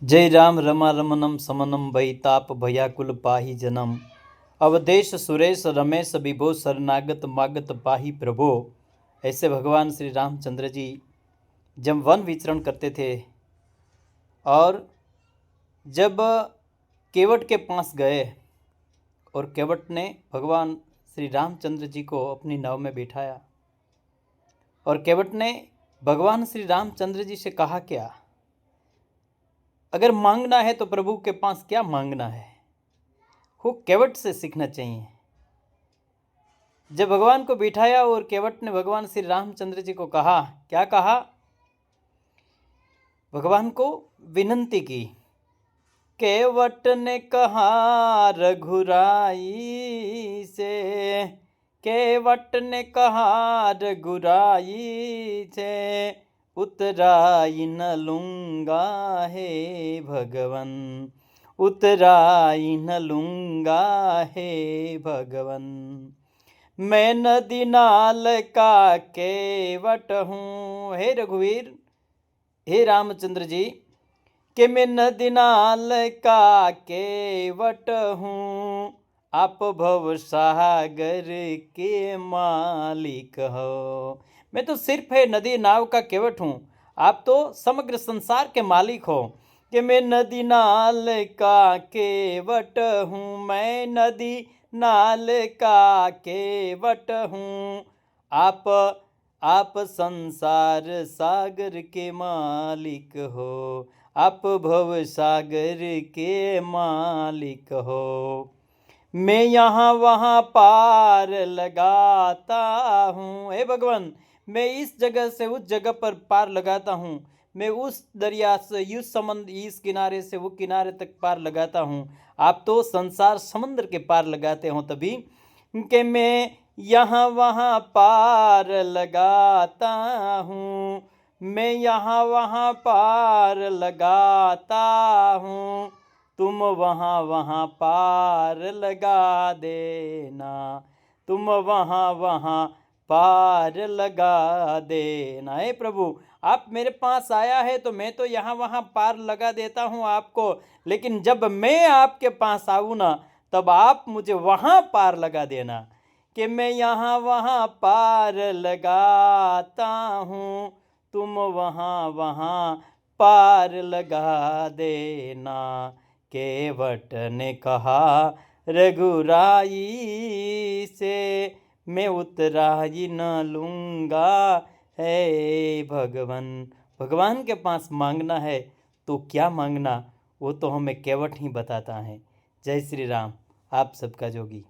जय राम रमा रमनम समनम वैताप भयाकुल पाहि जनम। अवधेश सुरेश रमेश विभो शरणागत मागत पाहि प्रभो। ऐसे भगवान श्री रामचंद्र जी जब वन विचरण करते थे और जब केवट के पास गए और केवट ने भगवान श्री रामचंद्र जी को अपनी नाव में बिठाया और केवट ने भगवान श्री रामचंद्र जी से कहा क्या, अगर मांगना है तो प्रभु के पास क्या मांगना है, वो केवट से सीखना चाहिए। जब भगवान को बिठाया और केवट ने भगवान श्री रामचंद्र जी को कहा, क्या कहा, भगवान को विनंती की। केवट ने कहा रघुराई से, केवट ने कहा रघुराई से, उतराई न लूंगा हे भगवन, उतराई न लूंगा हे भगवन। मैं नदी नाल का केवट हूँ, हे रघुवीर, हे रामचंद्र जी, कि मैं नदी नाल का केवट हूँ, आप भव सागर के मालिक हो। मैं तो सिर्फ है नदी नाव का केवट हूँ, आप तो समग्र संसार के मालिक हो। कि मैं नदी नाल का केवट हूँ, मैं नदी नाल का केवट हूँ, आप संसार सागर के मालिक हो, आप भव सागर के मालिक हो। मैं यहाँ वहाँ पार लगाता हूँ, हे भगवान, मैं इस जगह से उस जगह पर पार लगाता हूँ, मैं उस दरिया से इस समुद्र, इस किनारे से वो किनारे तक पार लगाता हूँ। आप तो संसार समुद्र के पार लगाते हो, तभी कि मैं यहाँ वहाँ पार लगाता हूँ, मैं यहाँ वहाँ पार लगाता हूँ, तुम वहाँ वहाँ पार लगा देना, तुम वहाँ वहाँ पार लगा देना। हे प्रभु, आप मेरे पास आया है तो मैं तो यहाँ वहाँ पार लगा देता हूँ आपको, लेकिन जब मैं आपके पास आऊँ ना, तब आप मुझे वहाँ पार लगा देना। कि मैं यहाँ वहाँ पार लगाता हूँ, तुम वहाँ वहाँ पार लगा देना। केवट ने कहा रघुराई से, मैं उतराई न लूँगा है भगवन। भगवान के पास मांगना है तो क्या मांगना, वो तो हमें केवट ही बताता है। जय श्री राम। आप सबका जोगी।